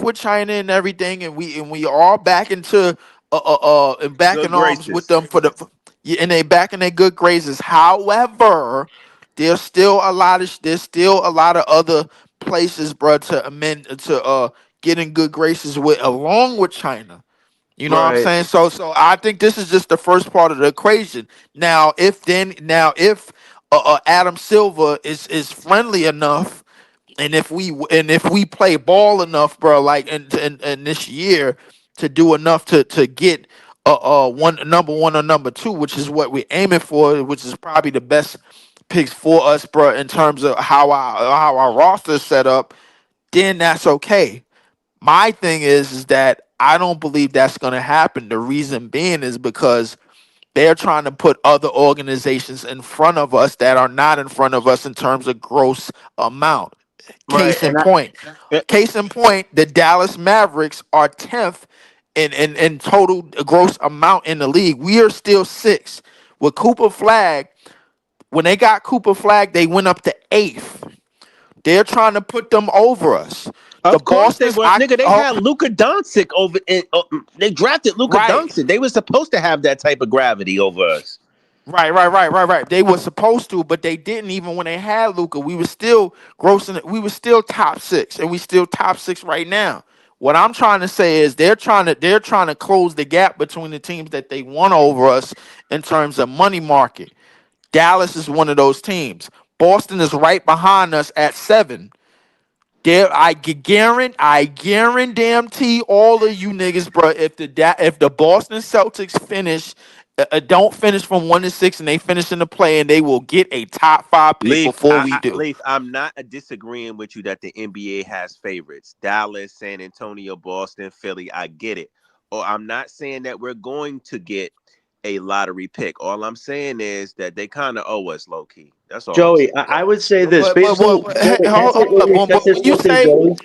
with China and everything, and we all back into and back Good in arms with graces. them yeah, and they back in their good graces. However, there's still a lot of other places, bro, to amend to get in good graces with along with China. You know what I'm Right. saying? So I think this is just the first part of the equation. Now if Adam Silver is friendly enough, and if we play ball enough, bro, like in this year to do enough to get one number one or number two, which is what we're aiming for, which is probably the best picks for us, bro, in terms of how our roster is set up, then that's okay. My thing is that I don't believe that's going to happen. The reason being is because they're trying to put other organizations in front of us that are not in front of us in terms of gross amount. Right. Case in point. Eh, Case in point, the Dallas Mavericks are 10th in total gross amount in the league. We are still sixth. With Cooper Flag, when they got Cooper Flag, they went up to eighth. They're trying to put them over us. The Of course they Boston's were, I nigga. They oh, had Luka Doncic over. They drafted Luka right. Doncic. They were supposed to have that type of gravity over us. Right. They were supposed to, but they didn't. Even when they had Luca, we were still grossing it. We were still top six, and we still top six right now. What I'm trying to say is they're trying to close the gap between the teams that they won over us in terms of money market. Dallas is one of those teams. Boston is right behind us at seven. There, I guarantee all of you niggas, bro. If the Boston Celtics don't finish from 1-6, and they finish in the play, and they will get a top five pick Leaf, before we do. Leaf, I'm not disagreeing with you that the NBA has favorites. Dallas, San Antonio, Boston, Philly. I get it. Or I'm not saying that we're going to get a lottery pick. All I'm saying is that they kind of owe us low key. That's all I'm Joey, saying. I would say this But based on Joey, hold up. check this When you one thing, say Joey.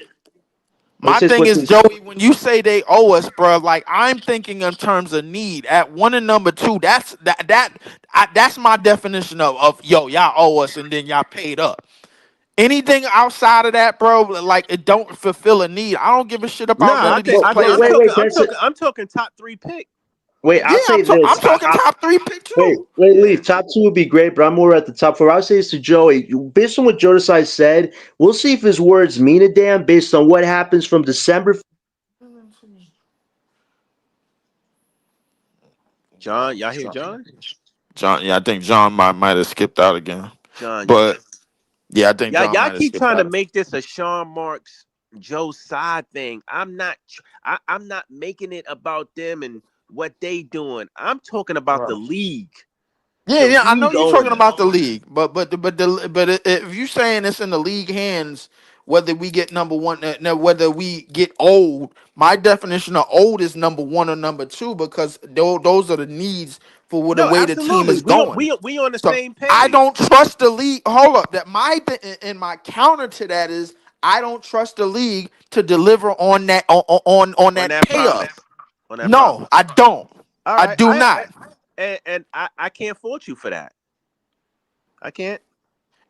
Let's My just thing with is, this. Joey, when you say they owe us, bro, like I'm thinking in terms of need. At one and number two, that's my definition of yo, y'all owe us, and then y'all paid up. Anything outside of that, bro, like it don't fulfill a need. I don't give a shit about Nah, none I of think these I think players I'm that. talking. I'm That's it. talking. I'm talking top three pick. Wait, Yeah, I'll say I'm this. talking top three pick too. Leave. Top two would be great, but I'm more at the top four. I'll say this to Joey. Based on what Jodasai said, we'll see if his words mean a damn based on what happens from December. John, y'all hear John? John, yeah, I think John might have skipped out again, John, but yeah, I think John y'all might have keep skipped trying to out. make this a Sean Marks, Joe Side thing. I'm not. I'm not making it about them and what they doing. I'm talking about the league. Yeah, The yeah, I know league you're owing talking us. about the league, but if you saying it's in the league hands, whether we get number one, whether we get old, my definition of old is number one or number two because those are the needs for the No, way the team absolutely. is going. We on the So same I page. don't trust the league. Hold up, that and my counter to that is I don't trust the league to deliver on that on On that that pay up. promise. On that No, promise. I don't. All I right. do not. And I can't fault you for that. I can't.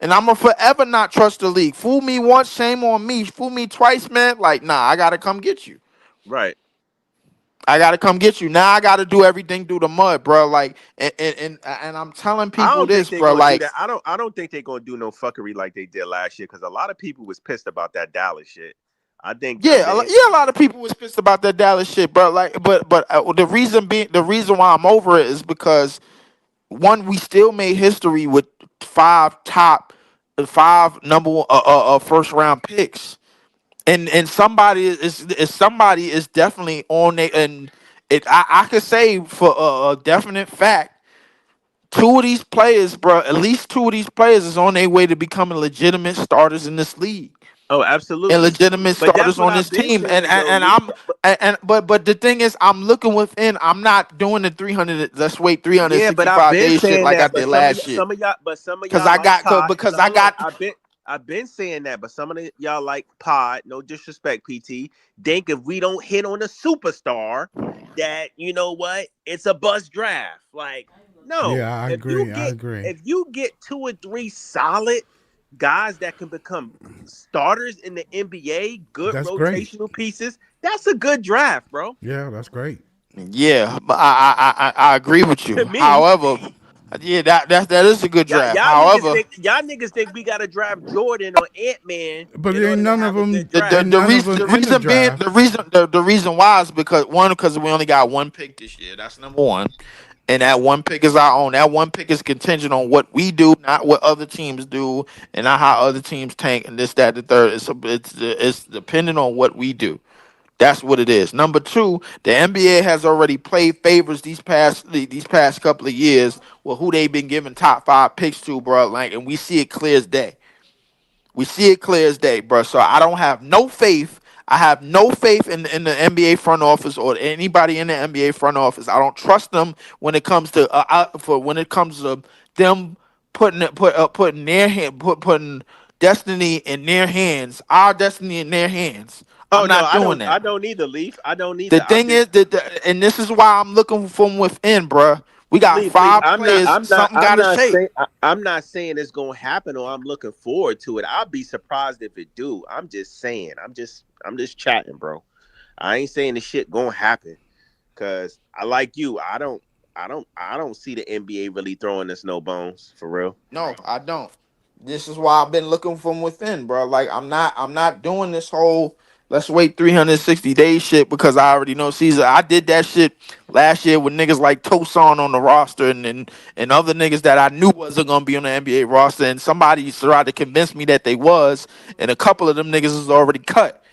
And I'm gonna forever not trust the league. Fool me once, shame on me. Fool me twice, man. Like, nah, I gotta come get you. Right. I gotta come get you. Now I gotta do everything through the mud, bro. Like, and I'm telling I people don't think this, they're bro. gonna do Like, that. I don't think they're gonna do no fuckery like they did last year because a lot of people was pissed about that Dallas shit. I think yeah, a lot of people was pissed about that Dallas shit, bro. Like, but the reason why I'm over it is because one, we still made history with five number one, first round picks. And somebody is definitely on it, and I could say for a definite fact, two of these players, bro, at least two of these players is on their way to becoming legitimate starters in this league oh, and absolutely. legitimate But that's starters what on I've this been team. saying though, And Leaf. I'm and but the thing is, I'm looking within. I'm not doing the 300. Let's wait Yeah, but I've 365 been days shit saying like I that. But did last year. some of Cause y'all I like got Pod. because No, I hold on. got I've been saying that. But some of y'all like Pod. No disrespect, PT. Think if we don't hit on a superstar, that you know what, it's a bust draft. Like no, Yeah, I agree. I agree. if you get two or three solid guys that can become starters in the NBA, good That's great. rotational pieces. That's a good draft, bro. Yeah, that's great. Yeah, but I agree with To you. me, However, yeah, that is a good y'all, draft. y'all niggas However, think y'all niggas think we gotta draft Jordan or Ant Man But in there ain't order to none of have a them. good the the, draft. Ain't the none of reason them the in the reason being draft. the reason why is because we only got one pick this year. That's number one. And that one pick is our own. That one pick is contingent on what we do, not what other teams do, and not how other teams tank and this, that, the third. It's dependent on what we do. That's what it is. Number two, the NBA has already played favors these past couple of years with who they've been giving top five picks to, bro. Like, and we see it clear as day. We see it clear as day, bro. So I don't have no faith. I have no faith in the NBA front office or anybody in the NBA front office. I don't trust them when it comes to when it comes to them putting their putting destiny in their hands, our destiny in their hands. Oh I'm no, not doing that. I don't need the Leaf. I don't need The the. I'm thing just is that, and this is why I'm looking from within, bruh. We got Leaf. five players. Something got I'm to not shake. saying. I'm not saying it's gonna happen, or I'm looking forward to it. I'll be surprised if it do. I'm just saying. I'm just chatting, bro. I ain't saying the shit gonna happen, cause I like you. I don't see the NBA really throwing us no bones for real. No, I don't. This is why I've been looking from within, bro. Like I'm not doing this whole let's wait 360 days shit because I already know Caesar. I did that shit last year with niggas like Tosan on the roster and other niggas that I knew wasn't gonna be on the NBA roster, and somebody tried to convince me that they was, and a couple of them niggas is already cut.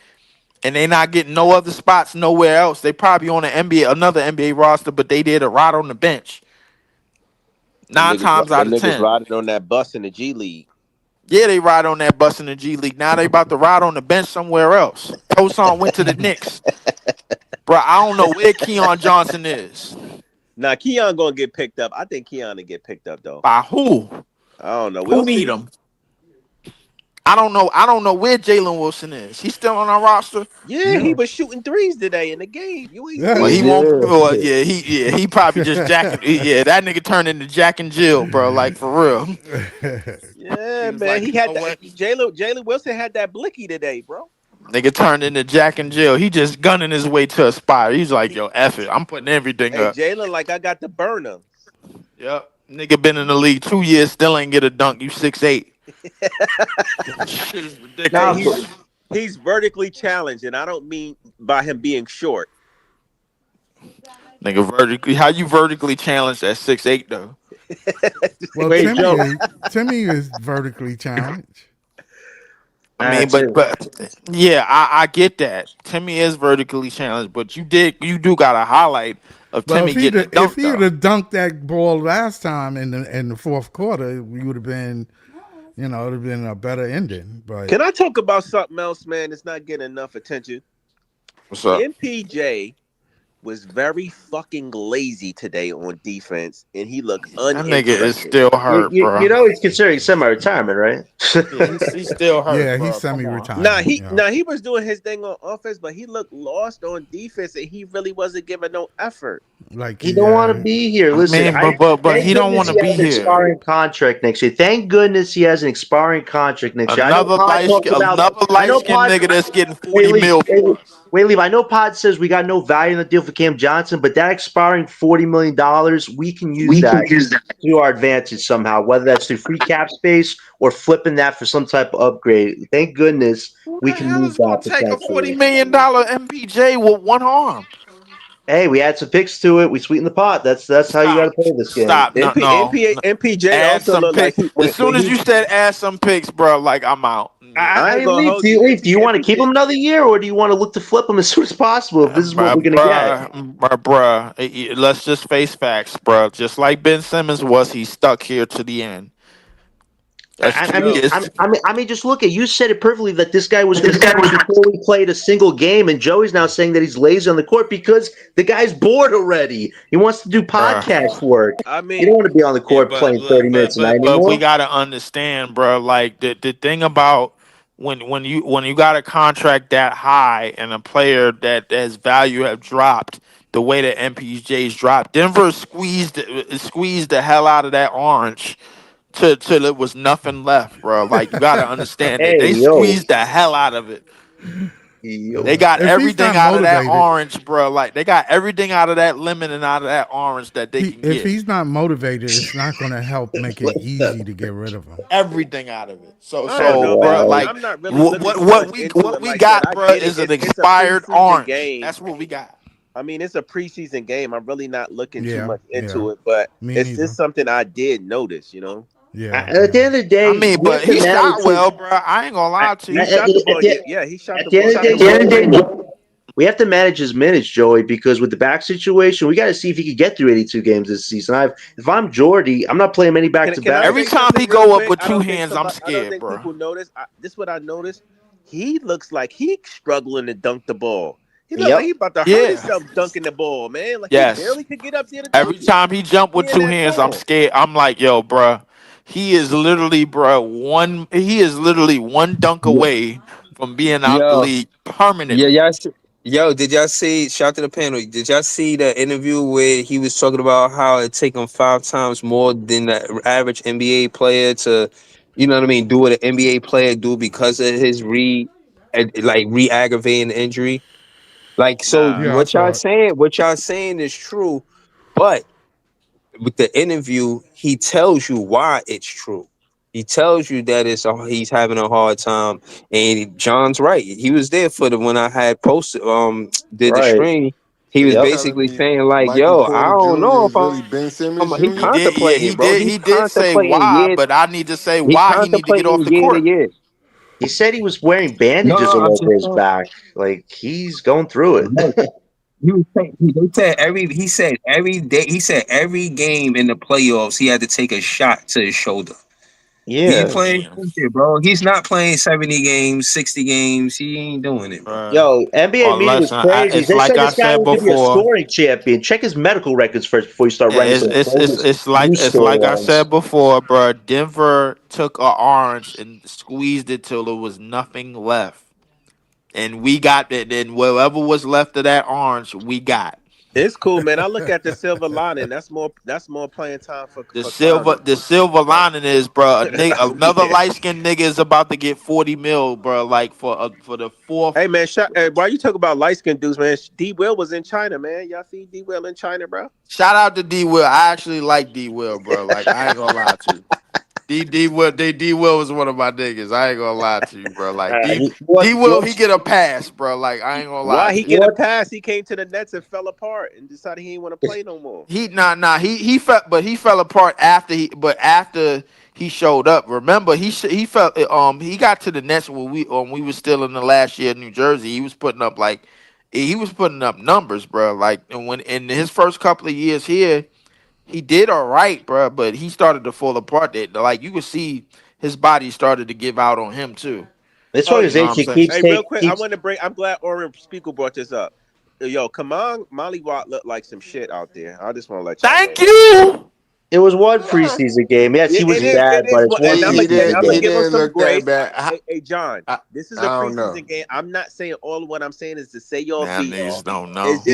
And they not getting no other spots nowhere else. They probably on another NBA roster, but they did a ride on the bench. Nine times out Them of niggas ten. riding on that bus in the G League. Yeah, they ride on that bus in the G League. Now they about to ride on the bench somewhere else. Tosan went to the Knicks. Bro, I don't know where Keon Johnson is. Now Keon gonna get picked up. I think Keon will get picked up though. By who? I don't know. Who We'll need see. him? I don't know. I don't know where Jalen Wilson is. He's still on our roster. Yeah, he Yeah. was shooting threes today in the game. You ain't Yeah, Well, see he it? won't. Yeah. Well, he probably just jacking. Yeah, that nigga turned into Jack and Jill, bro. Like for real. He Yeah, was man. like, He you had know that. what? Jalen Wilson had that blicky today, bro. Nigga turned into Jack and Jill. He just gunning his way to a spot. He's like, yo, F it. I'm putting everything Hey, up. Jalen, like I got the burner. Yep. Nigga been in the league 2 years, still ain't get a dunk. You 6'8". Shit is Hey, Nah, ridiculous. he's vertically challenged, and I don't mean by him being short. Nigga vertically. How you vertically challenged at 6'8" though? well, wait, Joe. Timmy is vertically challenged. I mean, Tim. but yeah, I get that. Timmy is vertically challenged, but you do got a highlight of Well, Timmy getting a if dunk he would though. have dunked that ball last time in the fourth quarter, we would have been, it would have been a better ending. But Can I talk about something else, man? That's not getting enough attention. What's up? MPJ was very fucking lazy today on defense, and he looked That nigga is uninterested. still hurt, You bro. know he's considering semi-retirement, right? Yeah, he's still hurt, yeah, he's bro. Come on. semi-retired. Yeah. He was doing his thing on offense, but he looked lost on defense, and he really wasn't giving no effort. Like He don't want to be here. Listen, Man, but thank he don't goodness want to he be has an here. expiring contract next year. Thank goodness he has an expiring contract next year. I know Pod talks about. Another I light know skinned Pod. nigga that's getting Wait, 40 leave. mil for us. Wait, leave. I know Pod says we got no value in the deal for Cam Johnson, but that expiring $40 million, we can use that to our advantage somehow. Whether that's through free cap space or flipping that for some type of upgrade. Thank goodness Who we the can hell move is that gonna take a $40 potentially. million MPJ with one arm? Hey, we add some picks to it. We sweeten the pot. That's how you got to Stop. play this game. Stop. No, no. MPJ Add also some looked like picks. he As soon when as he. you said add some picks, bro, like I'm out. I I ain't mean, gonna Leaf, hold you. Do you want to keep him another year, or do you want to look to flip him as soon as possible? If this is what we're gonna get. Let's just face facts, bruh. Just like Ben Simmons was, he's stuck here to the end. That's I, I two mean, Yo, years. I mean, just look at you said it perfectly that this guy was concerned before we played a single game, and Joey's now saying that he's lazy on the court because the guy's bored already. He wants to do Bruh. podcast work. I You don't mean, want to be on the Yeah, court playing 30 minutes a night but we anymore. gotta understand, bro. Like the thing about when you got a contract that high and a player that his value have dropped the way that MPJ's dropped, Denver squeezed the hell out of that orange till it was nothing left, bro. Like you gotta understand it. Hey, They yo. squeezed the hell out of it. Yo. They got If he's everything not out of that motivated, orange, bro. Like they got everything out of that lemon and out of that orange that they can if get. he's not motivated, it's not going to help make it easy to get rid of him. Everything out of it. So, I don't know, Wow. man. bro, like I'm not really looking too what much we into it what we like that. got, I bro, get it. is an It's a expired preseason orange. game. That's what we got. I mean, it's a preseason game. I'm really not looking too Yeah, much into yeah. it, but Me it's neither. just something I did notice, you know. Yeah. At the end of the day, I mean, we have but to he manage shot well, bro. I ain't gonna lie to He you. shot the ball. the- Yeah, he shot at the the ball. end of the day, we have to manage his minutes, Joey, because with the back situation, we got to see if he can get through 82 games this season. If I'm Jordy, I'm not playing many back to Can I back. Every say time something he real go up quick? with I two don't think hands, I'm I don't scared, think bro. people notice. This is what I noticed. He looks like he's struggling to dunk the ball. He looks like he's about to hurt Yeah. himself dunking the ball, man. Like Yes. he barely could get up there to Every dunk it. time he jump with He in two that hands, I'm form. scared. I'm like, yo, bro. He is literally, bro, he is literally one dunk away from being out the Yo, league yeah, permanently. yo, did y'all see? Shout out to the panel. Did y'all see the interview where he was talking about how it take him 5 times more than the average NBA player to, you know what I mean, do what an NBA player do because of his re-aggravating injury? Like, so Nah. Yeah, I saw it. what y'all saying is true, but with the interview, he tells you why it's true. He tells you that he's having a hard time, and John's right. He was there for the when I had posted did the Right. stream. He So was you Yep. telling basically me saying like, Michael "Yo, I Porter don't Jr. know if is really Ben Simmons he Jr.? He did, yeah, contemplating, bro. He's he did say contemplating why, year. but I need to say He why he need to get off contemplating the year to court. year. He said he was wearing No, bandages all I'm over just his saying. back. Like he's going through No, it. they said every day. He said every game in the playoffs he had to take a shot to his shoulder. He ain't Yeah. playing Damn, shit, bro. He's not playing 70 games, 60 games. He ain't doing it, bro. bro. Yo, NBA Or media was listen, crazy. it's They like said I this guy said was going to be a before. scoring champion. Check his medical records first before you start Yeah, writing some bogus news it's like I storylines. said before, bro. Denver took a orange and squeezed it till there was nothing left, and we got it. And whatever was left of that orange, we got. It's cool, man. I look at the silver lining. That's more playing time for The Clowney. silver lining is, bro, another Yeah. light skinned nigga is about to get 40 mil, bro. Like for the fourth. Hey man, why you talk about light skinned dudes, man? D Will was in China, man. Y'all see D Will in China, bro? Shout out to D Will. I actually like D Will, bro. Like I ain't gonna lie to you. D Will was one of my niggas. I ain't gonna lie to you, bro. Like D Will, he get a pass, bro. Like I ain't gonna lie Why to he you. get a pass? He came to the Nets and fell apart and decided he ain't want to play no more. He he fell apart after he showed up. Remember he felt he got to the Nets when we was still in the last year in New Jersey. He was putting up numbers, bro. Like and when in his first couple of years here, he did all right, bro. But he started to fall apart. That like you could see his body started to give out on him too. This Oh, You know what I'm organization saying? keeps hey, real quick, I keeps. want to bring. I'm glad Oren Spiegel brought this up. Yo, come on, Molly Watt looked like some shit out there. I just want to let y'all know Thank that. you. It was one preseason game. Yes, he was It is. bad, It but is. it's one And I'm He preseason didn't. gonna He game. give him didn't some look that grace. bad. Hey, John, I, this is I a don't know. preseason game. I'm not saying all of what I'm saying is to say y'all Now beat niggas y'all. don't know. It's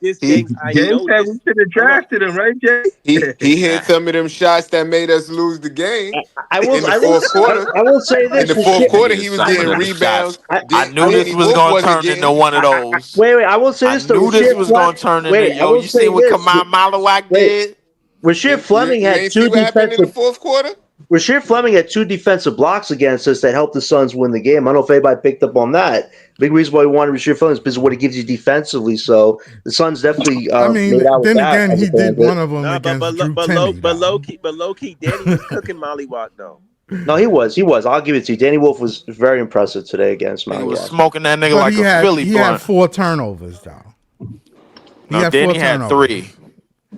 just He things I Jay said we noticed. should have Hold on. drafted him, right, Jay? he hit some of them shots that made us lose the game I will. in the I will. fourth quarter. I will say In this the for fourth shit. quarter, Niggas, he was some of getting them rebounds. shots. I knew this Danny was Wolf gonna wasn't turn into getting. one of those. Wait. I will say I this though. knew this was gonna turn into Wait. I yo. will You say seen what this. Kamal Malawak Wait. did? Rasheed Fleming You had ain't see two what happened in the defensive. fourth quarter? Rasheed Fleming had two defensive blocks against us that helped the Suns win the game. I don't know if anybody picked up on that. Big reason why we wanted Rasheed Fleming is because of what he gives you defensively. So the Suns definitely I made mean, out with then that again, as a he did one bandit. of them Nah, against Drew Timme, though. low key, Danny was cooking Molly Watt though. No, he was. I'll give it to you. Danny Wolf was very impressive today against Nigga Molly was Walker. smoking that nigga But like a Philly he had blunt. 4 turnovers, though. He No, had 4 Danny had turnovers. 3.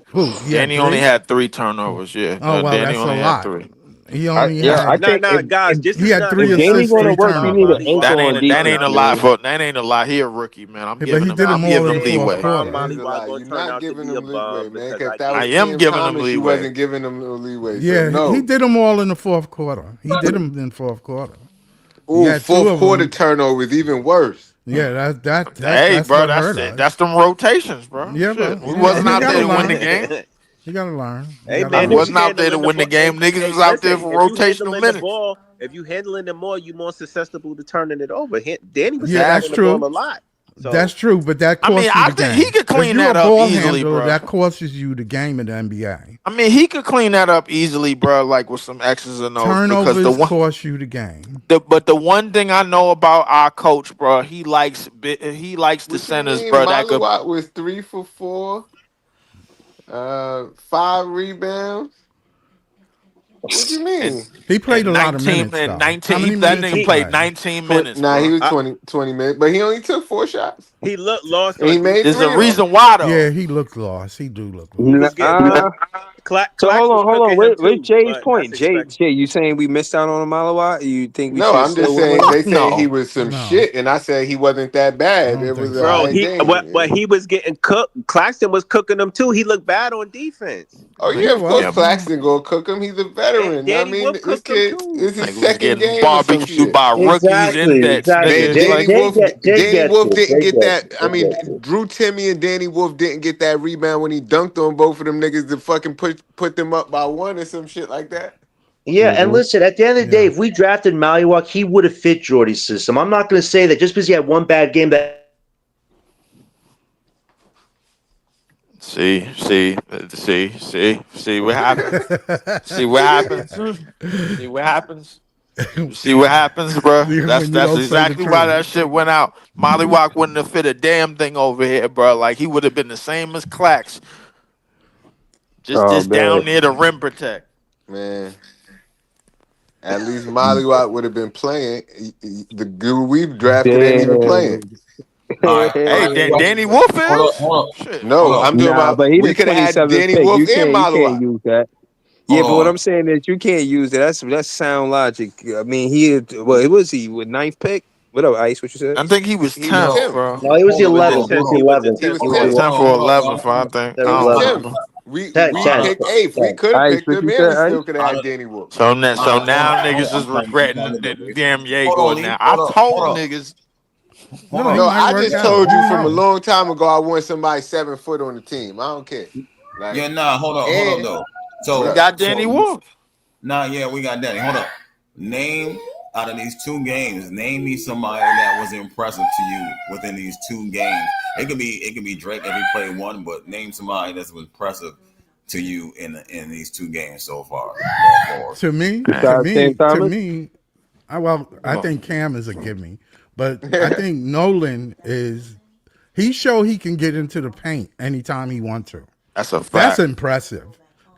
Who? He had Danny only 3? had 3 turnovers. Yeah, Oh, well, Danny that's a only had lot. 3. He only I had. think Nah, guys, this He is had not. 3 if We not Danny's assists, gonna 3 saying work, you prime need an turnovers. Molly Watt. anchor on That defense, ain't a Nah, lie man. for that ain't a lie. He a rookie, man. I'm But giving he him did I'm them I'm not all giving in him the saying fourth leeway. prime quarter. Molly He's a Watt lie. gonna You're turn not out to giving be a him leeway, bum man. because I If that get I was it. am Cam giving him Thomas, you leeway. wasn't giving him no leeway. So Yeah, he no. did them all in the fourth quarter. He did them in fourth quarter. He Ooh, had 2 fourth of quarter them. turnovers, even worse. Yeah, Hey, that's bro, what that's hurt it. us. That's them rotations, bro. Yeah, Shit, but we wasn't he out got there to to win the learn. game. You gotta learn. Hey, I man, wasn't out there to win the game. Niggas was out there for rotational minutes. If you handling the ball, you more susceptible to turning it over. Danny was Yeah, that's handling the true. ball a lot. So, That's true, but that costs you I the think game. he could clean If you're that a up ball easily, handler, bro. that costs you the game in the NBA. I mean, he could clean that up easily, bro. Like with some X's and O's. Turnovers Because cost you the game. but the one thing I know about our coach, bro, he likes the What centers, you mean? bro. That could Malawat was 3 for 4, 5 rebounds. What you mean? He played a lot of 19 minutes. and Though. 19. How many That minutes nigga he played play? 19 minutes. Nah, bro. he was 20 minutes, but he only took 4 shots. he looked lost. And he made There's 3 a of them. reason why though. Yeah, he looked lost. He do look He lost. was getting So hold on. Where's Jay's point? Jay, Jay, you saying we missed out on a Malawi? You think we No, should I'm still just win? saying they saying No. he was some No. shit, and I said he wasn't that bad. I It don't was think a so. bro. alright game. But he was getting cooked. Claxton was cooking them too. He looked bad on defense. Oh yeah, of Yeah, course well. Claxton gonna cook him. He's a veteran. And Danny I mean, Wolf this cooked him kid too. is his Nigga was second getting game or some barbecued shit. by rookies and vets. Man, Nigga. Danny Wolf didn't get that. Jay I mean, gets it. Drew Timmy and Danny Wolf didn't get that rebound when he dunked on both of them niggas to fucking put them up by 1 or some shit like that. Yeah, and listen, at the end of the day, Yeah. if we drafted Maliwak, he would have fit Jordy's system. I'm not going to say that just because he had one bad game that See what happens. See what happens. See what happens. See what happens, bro. When you That's don't say the exactly why truth. that shit went out. Molly Walk wouldn't have fit a damn thing over here, bro. Like he would have been the same as Clax. Just man. down near the rim protect. Man, at least Molly Watt would have been playing. The dude we've drafted ain't even playing. Hey, Danny Wolf is. Hold Shit. No, I'm talking about but he we the could have had 27th Danny pick. Wolf You and Molly can't Watt. use that. Yeah, Hold but what on. I'm saying is you can't use that. That's sound logic. I mean, it was he with 9th pick? What up, Ice? What you said? I think he was He 10th, was 10th. bro. no, he was the Hold on, 11th. He was the He was the 11th. He was He 10th. 10th or 11th, I think. He I was don't 11th. remember. We 10. picked 8th. We could have Ice, picked what him, you and we said, still Ice? could have had Danny Wolf. So now hold niggas on. is regretting the damn Hold Jago on, now. hold I on, told hold on. niggas. Hold No, on. he No, might I work just out. told you Who from a knows? long time ago I want somebody 7 foot on the team. I don't care. Like, Yeah, nah, hold on and though. So We got Danny Wolf. Nah, yeah, we got Danny. Hold up. Name out of these 2 games, name me somebody that was impressive to you within these 2 games. It could be Drake if he played 1, but name somebody that's impressive to you in these 2 games so far. Going forward. To me, Besides Cam Thomas? I think Cam is a gimme, but I think Nolan is. He showed he can get into the paint anytime he wants to. That's a That's fact. impressive.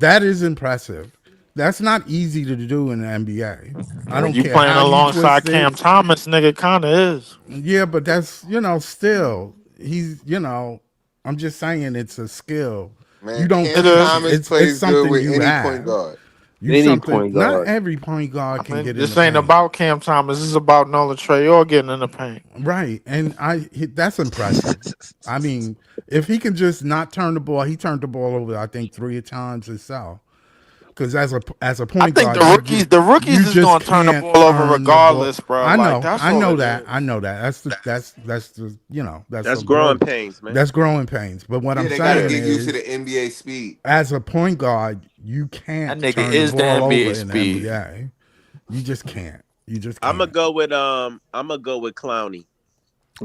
That is impressive. That's not easy to do in the NBA. I don't You care playing how you alongside twist it. Cam Thomas, nigga, kind of is. Yeah, but that's still he's I'm just saying it's a skill. man, You don't Cam teach it. Thomas It's plays something good with you any have. point guard. Any point Not guard. every point guard can get in This the ain't paint. about Cam Thomas. This is about Nolan Trayor getting in the paint. Right, and that's impressive. I mean, if he can just not turn the ball, he turned the ball over, I think 3 times himself. Because as a point I think guard, the rookies you is just gonna turn the can't ball over turn the regardless, bro. I know, Like, that's I all know it that, is. I know that. That's That's growing pains, man. That's growing pains. But what Yeah, I'm they got to saying get used to is, the NBA speed. as a point guard, you can't That nigga turn is the the ball over NBA in the speed. NBA. You just can't. You just can't. I'm gonna go with Clowney.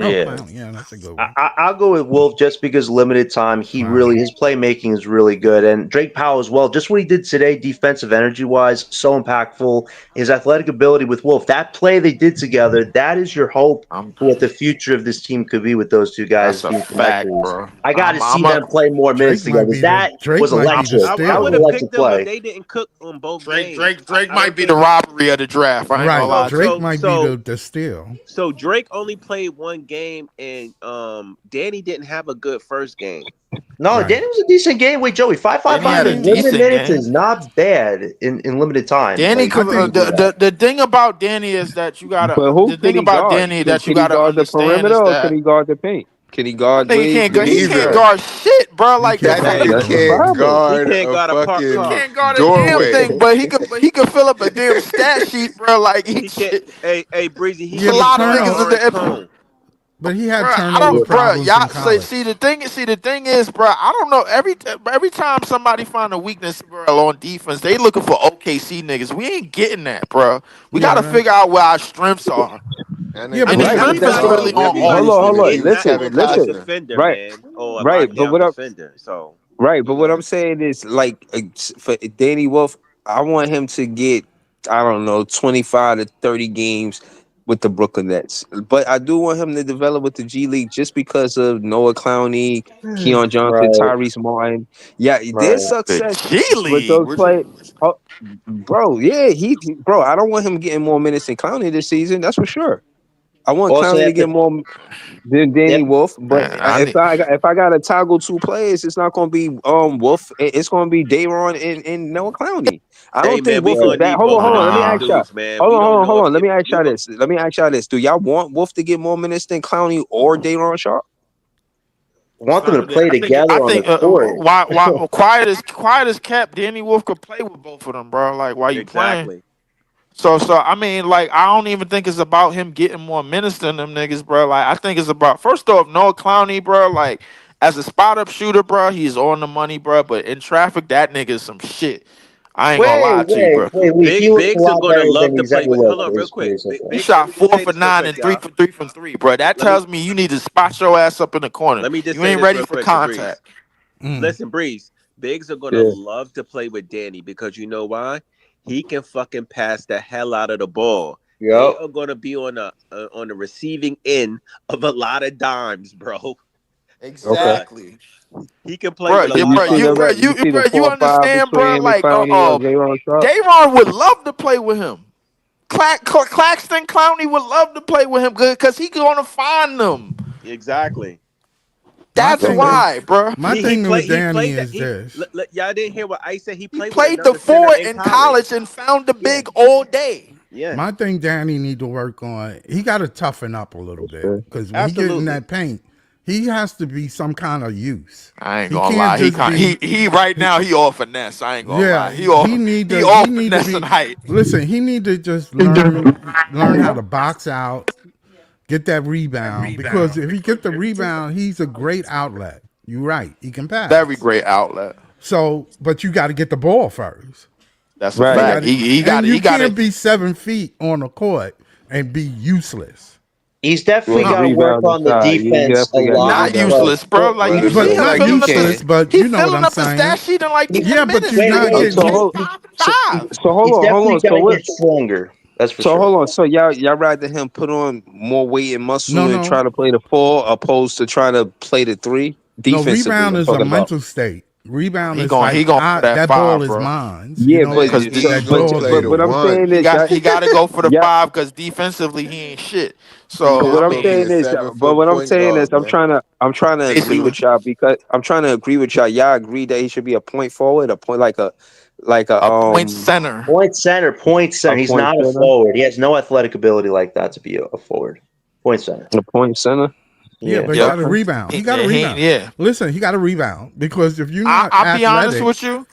Oh, Yeah. wow, yeah, that's a good one. I'll go with Wolf just because limited time. He Wow. really, his playmaking is really good. And Drake Powell as well. Just what he did today, defensive energy wise, so impactful. His athletic ability with Wolf. That play they did together, that is your hope I'm- for what the future of this team could be with those 2 guys. That's a being fact, connectors. bro. I got to see I'm a- them play more minutes Drake might together. be That Drake was might be the electric. steal. I That would was have electric picked them, but play. they didn't cook on both Drake games. might be the robbery of the draft. I ain't gonna lie. Right, Drake So- might so- be the steal. So Drake only played 1 game, and Danny didn't have a good first game. No, Right. Danny was a decent game. Wait, Joey, 5-5-5 Danny had a in limited decent minutes game. is not bad in limited time. Danny, Like, the thing about Danny is that you gotta. But who The thing can he about guard? Danny that you Can he gotta guard the understand perimeter is or that can he guard the paint? Can he guard? nigga can't guard. He Neither. can't guard shit, bro. Like can't That that. guard nigga the can't problem. guard He can't guard a a park fucking car. He can't guard a doorway. damn thing, but he could fill up a damn stat sheet, bro. Like He can't. Hey, Breezy. He Yeah, can't but guard turnovers- Orange Cone. But he had Bruh, I turnover don't, bruh. problems in Y'all college. see the thing is, bruh. I don't know. Every time somebody find a weakness, bruh, on defense, they looking for OKC niggas. We ain't getting that, bruh. We Yeah, gotta right. figure out where our strengths are, And Yeah, they but and the he- Right, but strength is that's Everybody, what. really on everybody Hold offense. on, is listen, not a Kevin good listen. Costner. defender, Right, man, or a right. But lockdown what I'm defender. So right, but you what I'm know, saying is like for Danny Wolf, I want him to get, I don't know, 25 to 30 games with the Brooklyn Nets. But I do want him to develop with the G League just because of Noah Clowney, Keon Johnson, Right, Tyrese Martin. Yeah, their right. The success G with League. those What players. you? Oh, bro, yeah, bro, I don't want him getting more minutes than Clowney this season. That's for sure. I want Also, Clowney to get more than they Danny have Wolf, but Man, I need. if I got to toggle two players, it's not going to be Wolf. It's going to be Dayron and Noah Clowney. I hey don't think man, we Wolf is gonna right. that. need Hold on, both of hold on. them Let me young ask y'all. dudes, man. Hold We on, hold don't on, know hold if, on. Let me ask we y'all go, this. Let me ask y'all this. Do y'all want Wolf to get more minutes than Clowney or Dayron Sharp? Want them to play I think. together I on the think. court. Why? Quiet as kept. Danny Wolf could play with both of them, bro. Like, why you playing? exactly. So I mean, like, I don't even think it's about him getting more minutes than them niggas, bro. Like, I think it's about, first off, Noah Clowney, bro. Like, as a spot up shooter, bro, he's on the money, bro. But in traffic, that nigga's some shit. I ain't gonna lie to you, bro. Wait. He looks a Bigs are lot gonna better love than to he's play ever with. Hold looked on, in real his quick. career so far. He Bigs, let shot me just four say for this real nine quick, and three y'all. for three from three, bro. That Let me tells me you need to spot your ass up in the corner. let me just You say ain't this ready real for quick to Breeze. contact. Mm. Listen, Breeze. Bigs are gonna Yeah. love to play with Danny because you know why? He can fucking pass the hell out of the ball. They Yep. are gonna be on the receiving end of a lot of dimes, bro. Okay. Uh, Exactly. he can play Bro, with a So you, you bro, lot. see you, the bro, you see the you 4-5 understand, between bro? him and Like, Clowney or Dayron Sharp? Dayron would love to play with him. Claxton Clowney would love to play with him, good, because he gonna find them. Exactly. My That's thing, Okay. why, bro. my He thing with played. He Danny played that. is this. Y'all didn't hear what I said. He He played with played the another center four in in college college. and found the Yeah. big all day. Yeah. My thing Danny need to work on, he got to toughen up a little bit Okay. because when he get in Absolutely. that paint, he has to be some kind of use. I ain't He gonna can't lie. just be. He right now he all finesse. I ain't gonna Yeah, lie. He all he need to finesse and be. height. Listen, he need to just learn how to box out, get that rebound. Because if he get the rebound, he's a great outlet. You're right. He can Very pass. great outlet. So, but you got to get the ball first. That's a You Right. got fact. to, He got and it. you He got can't it. be 7 feet on the court and be useless. He's Well, definitely the got to work rebound on the inside. You defense a definitely got to lot. Not rebound. But useless, bro. Like he, you Well, see But him Right, not you filling up can. useless. But he you know what filling I'm up the stat saying. sheet in like 10 Yeah, but minutes, you're wait, nigga. not wait, He's So getting. wait. hold, 5 so hold He's on, hold definitely on. got So to what? get stronger. That's for So sure. hold on. So y'all rather him put on more weight and muscle and No. try to play the 4 opposed to trying to play the 3 No, defensively? rebound I'm is a talking about. mental state. Rebound He is going he like, going for that that ball 5, is bro. mine. You Yeah, know, but Cause he's that gonna dog play the what I'm is. one. saying is he got to go for the yeah. 5 because defensively he ain't shit. He So But what I just I'm gonna be mean, a saying is, 7 foot what I'm point saying is, guard, man. I'm trying to agree basically, with y'all because I'm trying to agree with y'all. Y'all agree that he should be a point forward, a point like a point center. Point center, point a center. He's point not a center, forward. He has no athletic ability like that to be a forward. Point center. a point center. Yeah, Yeah. but he Yep. got to Okay. rebound. He got to rebound. Yeah. Listen, he got to rebound because if you're not I'll be honest athletic, with you.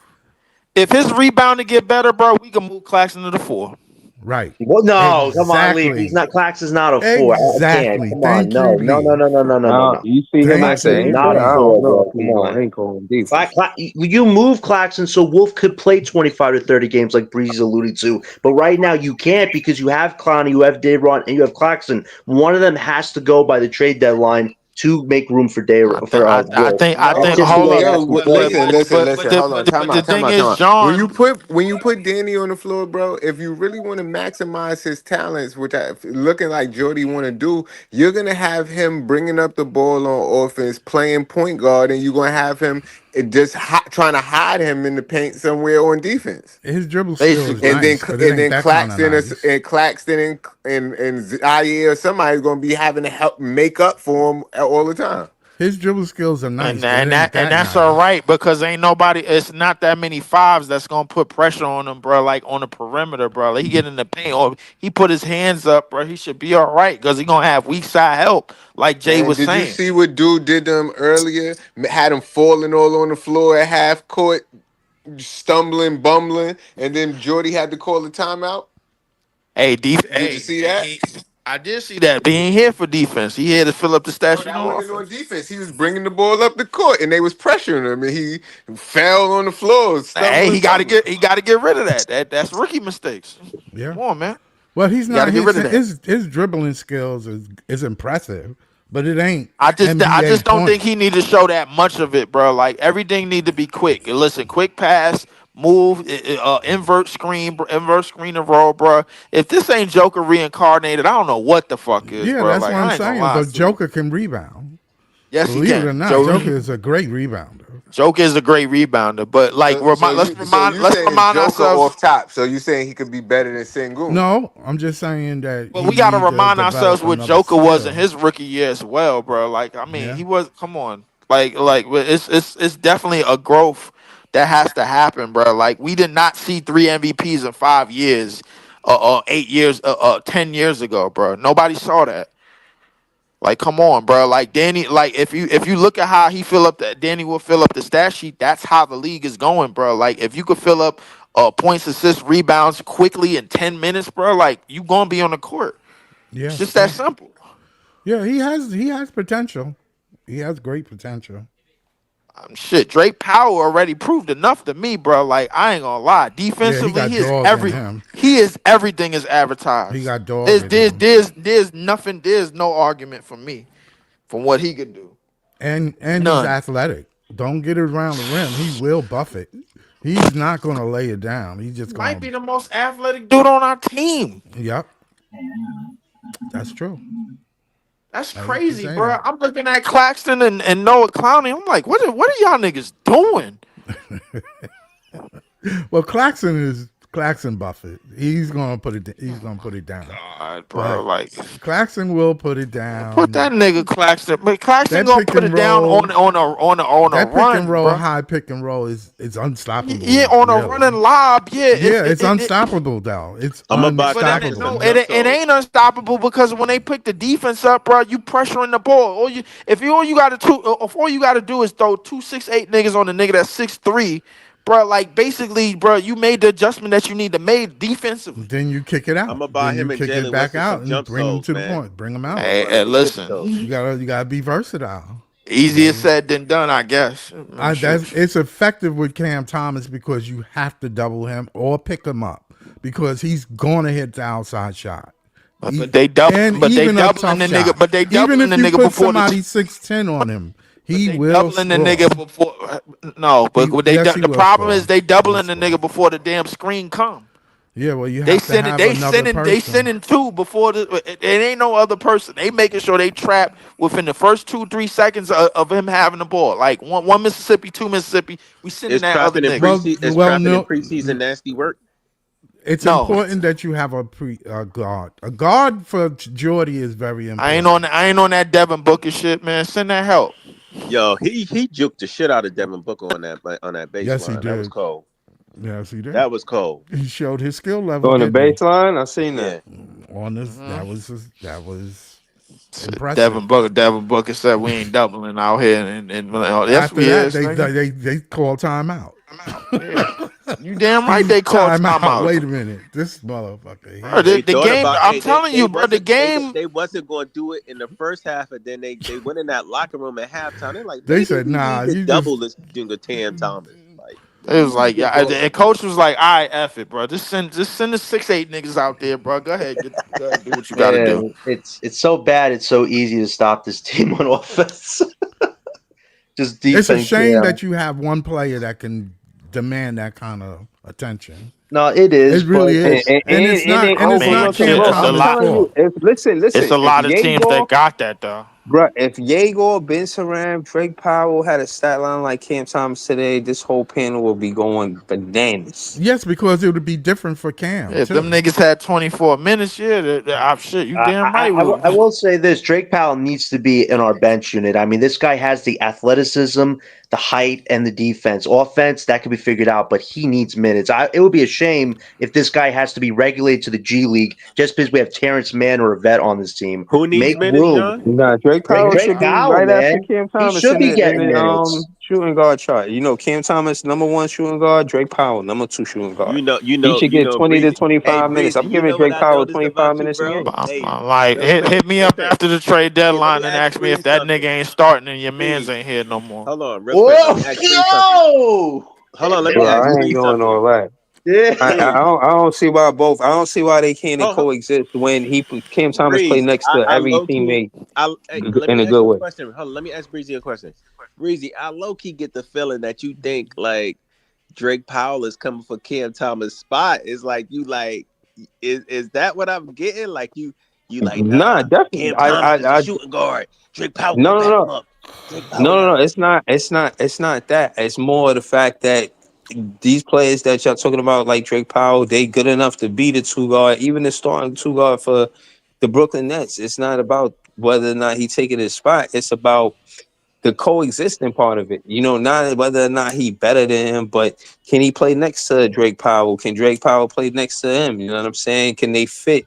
If his rebounding get better, bro, we can move Claxton to the 4. right? Well, no, come on, Lee. He's Exactly. not. Clax is not a four. I can't. Exactly. Come on, Thank you, Lee. no. You see him Thank as an Claxton is you, anchor. not a I Lee. don't four, know bro. if Come he's no on. anchor on defense. You move Claxton so Wolf could play 25 to 30 games like Breeze alluded to. But right now you can't because you have Clowney, you have Dayron, and you have Claxton. One of them has to go by the trade deadline to make room for Wolf. I That's think. just No, the Hold way up. it yo, has to play. listen. Hold on, But time the out, time thing out, time is, out. John. When you put Danny on the floor, bro, if you really want to maximize his talents, which looking like Jordy want to do, you're gonna have him bringing up the ball on offense, playing point guard, and you're gonna have him just trying to hide him in the paint somewhere on defense. His dribble skill is Basically, And then nice, but it ain't that kind of nice. Claxton and Zaire or somebody's gonna be having to help make up for him all the time. His dribble skills are and nice, but it and ain't that and that that's all nice. right because ain't nobody. It's not that many 5s that's gonna put pressure on him, bro. Like on the perimeter, bro. Like, he get in the paint or he put his hands up, bro. He should be all right because he gonna have weak side help, like Jay Man, was did you saying. see what dude did to him earlier? Had him falling all on the floor at half court, stumbling, bumbling, and then Jordy had to call the timeout. Hey, Did you see that? I did see that. But he ain't here for defense. He here to fill up the stat No, sheet that on wasn't on offense. defense. He was bringing the ball up the court, and they was pressuring him, and he fell on the floor, Hey, stumbling. he got to get rid of that. That's rookie mistakes. Yeah. Come on, man. Well, he's You got not. to get rid of that. His dribbling skills is impressive, but it ain't. I just NBA don't think point. he need to show that much of it, bro. Like everything need to be quick. Listen, quick pass, move, invert screen and roll, bro. If this ain't Joker reincarnated, I don't know what the fuck is, Yeah, bro. that's Like what I'm I ain't gonna saying. lie But to you. Joker can rebound. Yes, he Believe it or can. not, Joker is a great rebounder. Joker is a great rebounder, but like So let's saying remind Joker ourselves. off top. So you saying he could be better than Sengun? No, I'm just saying that But he we got to needs remind ourselves develop what another Joker was in skill. his rookie year as well, bro. Like I mean, Yeah. he was. Come on, like it's definitely a growth that has to happen, bro. Like we did not see 3 MVPs in 5 years, 8 years, 10 years ago, bro. Nobody saw that. Like, come on, bro. Like Danny, like if you look at how he fill up that Danny will fill up the stat sheet, that's how the league is going, bro. Like if you could fill up points, assists, rebounds quickly in 10 minutes, bro, like you gonna be on the court. Yeah. It's just that simple. Yeah, he has potential. He has great potential. Shit, Drake Powell already proved enough to me, bro. Like I ain't gonna lie. Defensively, got he is dog in him. he is everything as advertised. He got dog There's in there's, him. there's there's nothing. There's no argument for me from what he could do. And he's None. athletic. Don't get it around the rim. He will buff it. He's not going to lay it down. He's just going Might be the most athletic dude on our team. Yep. That's true. That's I hate to crazy, say bro. that. I'm looking at Claxton and Noah Clowney. I'm like, what are y'all niggas doing? Well, Claxton Buffett. He's going to put it down. God, bro, But like Claxton will put it down. put that nigga Claxton. But Claxton That gonna pick put it and down roll- on a that pick run, and roll, bro. high pick and roll is unstoppable. Yeah, on a really. running lob. Yeah, Yeah, it's unstoppable though. It's I'ma buy But then unstoppable. no, it ain't unstoppable because when they pick the defense up, bro, you pressuring the ball. All you got to do is throw 2 6'8" niggas on the nigga that's 6'3", bro. Like basically, bro, you made the adjustment that you need to make defensively. Then you kick it out. I'ma buy Then him you and kick Jalen it back Wilson out some and jump bring them soles, to the man. point. Bring them out. Hey, listen, You gotta be versatile. easier said than done, I guess. It's effective with Cam Thomas because you have to double him or pick him up because he's gonna hit the outside shot. But they doubling the nigga. But they doubling even the if you nigga put before somebody 6'10" on him, he will doubling the score. nigga before. No, but Yes, he the will problem score. is they doubling the He'll score. nigga before the damn screen come. Yeah, well, you They have to have another person. they sending two before it ain't no other person. They making sure they trap within the first 2-3 seconds of him having the ball. Like one Mississippi, 2 Mississippi. We sending Is that other trapping in nigga. preseason nasty work? It's No. important that you have a guard. A guard for Jordy is very important. I ain't on that Devin Booker shit, man. Send that help. Yo, he juked the shit out of Devin Booker on that baseline. Yes, he That was did. cold. Yes, he did. That was cold. He showed his skill level On the didn't he? baseline, I seen that. On this. Mm-hmm. That was impressive. Devin Booker said we ain't doubling out here, and yes After we that, is. nigga. they call timeout. Yeah. You damn right they called timeout. Wait a minute, this motherfucker. Bro, the They thought game. about- I'm they- telling they you, bro. The wasn't- game. They wasn't going to do it in the first half, and then they went in that locker room at halftime. They're like, They maybe said, we nah, need to you double this nigga Tam Thomas. Like, It was like, yeah, and coach was like, "All right, F it, bro. Just send the 6'8" niggas out there, bro. Go ahead, go ahead, do what you gotta do." It's so bad. It's so easy to stop this team on offense. Just defense. It's a shame yeah. that you have one player that can demand that kind of attention. No, it is. It really but- is. And it's not Man, Cam shit, it's a Thomas' lot. fault. Listen. It's a lot of if teams that got that though. Bruh, if Yegor, Ben Saram, Drake Powell had a stat line like Cam Thomas today, this whole panel will be going bananas. Yes, because it would be different for Cam. If too. them niggas had 24 minutes, yeah, shit, you damn right. I will say this: Drake Powell needs to be in our bench unit. I mean, this guy has the athleticism, the height, and the defense. Offense that could be figured out, but he needs minutes. It would be a shame if this guy has to be regulated to the G League just because we have Terrence Mann or a vet on this team. who needs Make minutes, room. John? Nah, Drake Powell Drake should be Powell, right after man. Cam He Thomas should in be the getting minutes. shooting guard chart. You know, Cam Thomas #1 shooting guard, Drake Powell #2 shooting guard. He should get 20 to Breezy. Hey, 25 minutes. Breezy, I'm you giving know what Drake I Powell noticed 25 about you, minutes a bro? game. Hey, I'm like, real quick, hit me real up quick. after the trade Hey, let deadline me and ask ask me if Breeze that something. nigga ain't starting and your man's Breeze, ain't here no more. hold on, real quick. Let me ask Breeze something. Hold on, let me Bro, ask I ain't Breeze doing something. all that. Yeah. Breeze, I don't see why both. I don't see why they can't hold, hold, coexist when Cam Thomas play Breeze, next to I every low key, teammate let in me a ask good you a way. question. Hold on, let me ask Breezy a question. Breezy, I low key get the feeling that you think like Drake Powell is coming for Cam Thomas' spot. Is like you like is that what I'm getting? Like you like Nah, definitely. Cam Thomas is a shooting guard. Drake Powell gonna back him No. up. Drake Powell No. got It's not that. It's more the fact that these players that y'all talking about, like Drake Powell, they good enough to be the two guard, even the starting two guard for the Brooklyn Nets. It's not about whether or not he taking his spot. It's about the coexisting part of it. You know, not whether or not he better than him, but can he play next to Drake Powell? Can Drake Powell play next to him? You know what I'm saying? Can they fit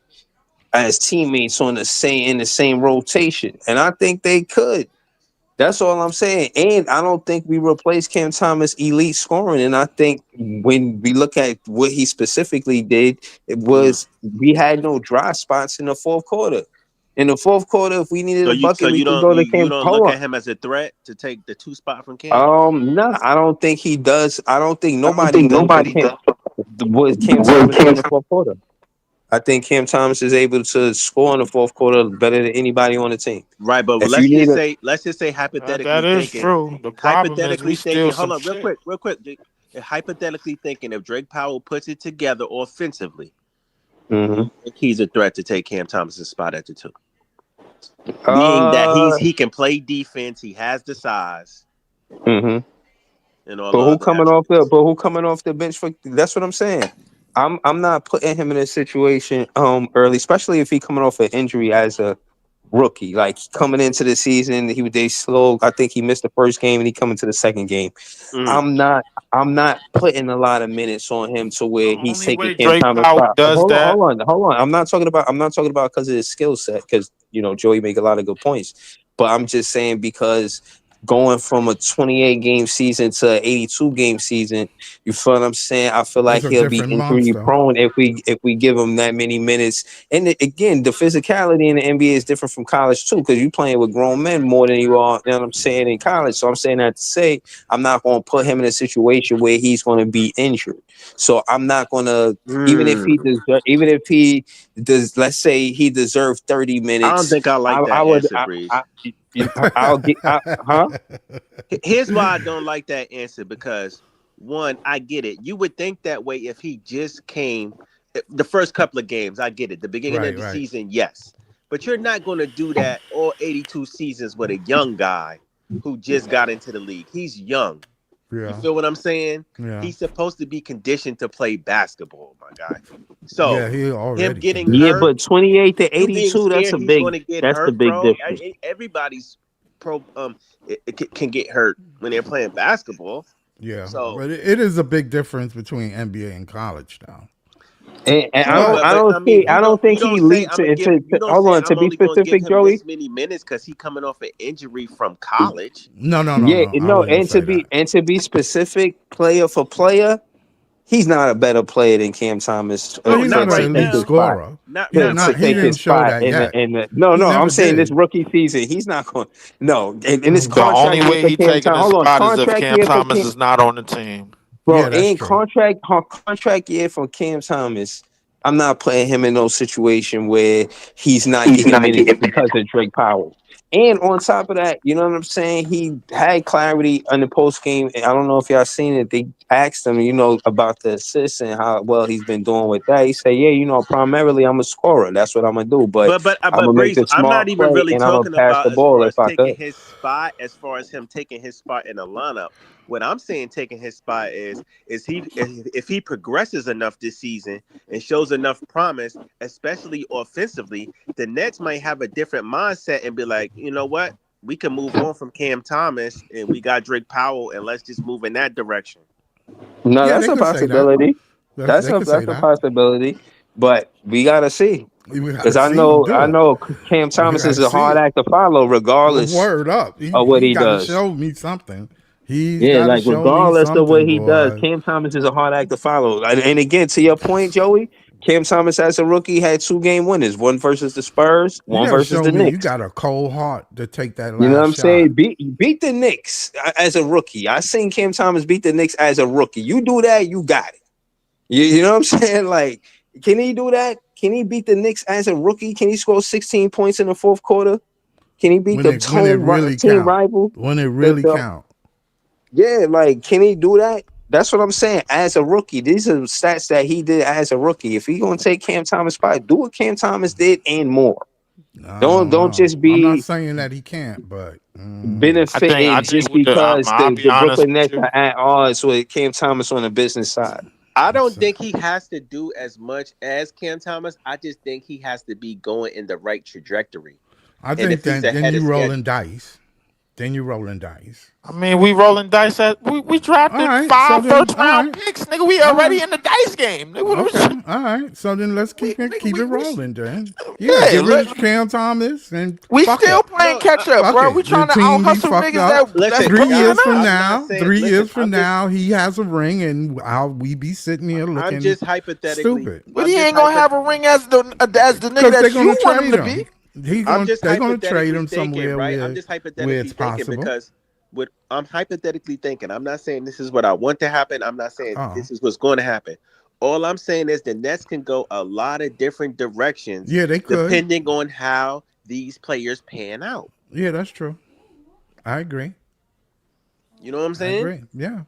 as teammates on the same rotation? And I think they could. That's all I'm saying. And I don't think we replaced Cam Thomas' elite scoring. And I think when we look at what he specifically did, it was we had no dry spots in the fourth quarter. In the fourth quarter, if we needed a bucket, we you could don't go to you Cam. don't Hold look on. at him as a threat to take the 2 spot from Cam? No, I don't think he does. I don't think nobody does what Cam Thomas did in the fourth quarter. I think Cam Thomas is able to score in the fourth quarter better than anybody on the team. Right, but If you need a let's just say That hypothetically is thinking, true. The problem is we still hold some on, real shit. quick. Hypothetically thinking, if Drake Powell puts it together offensively, Mhm. I think he's a threat to take Cam Thomas's spot at the 2. Being that he can play defense, he has the size Mhm. and all the But who other coming off attributes. the bench for? That's what I'm saying. I'm not putting him in a situation early, especially if he coming off an injury as a rookie. Like coming into the season, they slow. I think he missed the first game and he coming to the second game. Mm. I'm not putting a lot of minutes on him to The where he's only taking way Cam Drake Thomas Powell spot. does that, Hold on. I'm not talking about because of his skill set, because Joey make a lot of good points. But I'm just saying because going from a 28 game season to an 82 game season, you feel what I'm saying? I feel like It's a he'll be different injury monster. prone if we give him that many minutes. And again, the physicality in the NBA is different from college too, because you're playing with grown men more than you are, you know what I'm saying, in college. So I'm saying that to say I'm not going to put him in a situation where he's going to be injured. So I'm not going to, even if he does, let's say he deserved 30 I don't minutes. think I like that answer, Breeze. I'll get, huh? Here's why I don't like that answer, because one, I get it. You would think that way if he just came the first couple of games. I get it. The beginning of the Right. season, yes. But you're not going to do that all 82 seasons with a young guy who just got into the league. He's young. You Yeah. feel what I'm saying? Yeah. He's supposed to be conditioned to play basketball, my guy. Yeah, So he him already getting conditioned. Yeah, hurt, but 28 to you being 82, scared he's going to get that's the hurt, big bro. difference. Everybody's can get hurt when they're playing basketball. Yeah, So but it is a big difference between NBA and college now. And true, Well, I but I don't mean, see. I don't you think don't he say leaps I'm gonna give into. you don't Hold say on, to I'm be only gonna give specific, him Joey. this many minutes because he coming off an injury from college. no. Yeah, I no, wouldn't say that. and to be specific, player for player, he's not a better player than Cam Thomas Well, No, he's not not right an elite now. spot. scorer. Not He's not To not. right He take now. his didn't show spot that yet. no, He I'm never saying this did. rookie season, he's not going. No, in this the only contract year way for he Cam taking Thomas. his Hold on, spot is if contract Cam year for Thomas Cam. is not on the team. Bro, Yeah, that's in true. contract year for Cam Thomas, I'm not putting him in no situation where he's not getting minutes because of Drake Powell. And on top of that, you know what I'm saying? He had clarity on the post game. I don't know if y'all seen it. They asked him, about the assists and how well he's been doing with that. He said, "Yeah, primarily I'm a scorer. That's what I'm gonna do. But I'm But gonna make Breeze, a I'm not smart even play really and I'm gonna talking pass about the as ball far if as I taking could." his spot, as far as him taking his spot in the lineup. What I'm saying, taking his spot is he if he progresses enough this season and shows enough promise, especially offensively, the Nets might have a different mindset and be like, you know what, we can move on from Cam Thomas and we got Drake Powell and let's just move in that direction. No, Yeah, that's they a could say that. possibility. They could say That's a that. possibility. But we gotta see. We gotta Because I see him know do I it. know Cam We Thomas is gotta a see hard it. act to follow, regardless Word up. of what He he got to does. show me something. He's Yeah, got to like show me regardless of what something, he does, boy. Cam Thomas is a hard act to follow. And again, to your point, Joey, Cam Thomas as a rookie had 2 game winners, one versus the Spurs, You one got to versus show the me you Knicks. got a cold heart to take that You know what last I'm shot. saying? Beat the Knicks as a rookie. I seen Cam Thomas beat the Knicks as a rookie. You do that, you got it. You know what I'm saying? Like, can he do that? Can he beat the Knicks as a rookie? Can he score 16 points in the fourth quarter? Can he beat When the it really team count. rival? When it really count. Yeah, like, can he do that? That's what I'm saying. As a rookie, these are stats that he did as a rookie. If he gonna take Cam Thomas' spot, do what Cam Thomas did and more. Don't just I'm not be saying that he can't, but benefiting I just think with the because I'll be the honest Brooklyn with Nets you. are at odds with Cam Thomas on the business side. I don't think he has to do as much as Cam Thomas. I just think he has to be going in the right trajectory. I And think if he's then ahead you of rolling schedule, dice. Then you rolling dice. I mean, we rolling dice at we drafted All right, so five then, first all round right. picks, nigga. We All already right. in the dice game. Nigga, what was Okay, all right. So then let's keep it rolling then. Yeah, yeah, get rid of Cam Thomas and we fuck still it. playing no, catch up, Fuck bro. it. We The trying to out team be hustle fucked niggas up. listen, that's 3 bringing years it from up. now, saying, 3 years listen, from now, he has a ring, and we be sitting here I'm looking just hypothetically. stupid But I'm he just ain't gonna hypo- have a ring as the nigga because they're that you gonna want him trade to him. be. I'm just They're gonna trade hypothetically him thinking, somewhere right? I'm where just hypothetically it's thinking possible. because what I'm hypothetically thinking. I'm not saying this is what I want to happen. I'm not saying Oh. this is what's going to happen. All I'm saying is the Nets can go a lot of different directions. Yeah, they could. Depending on how these players pan out. Yeah, that's true. I agree. You know what I'm I saying? agree. Yeah.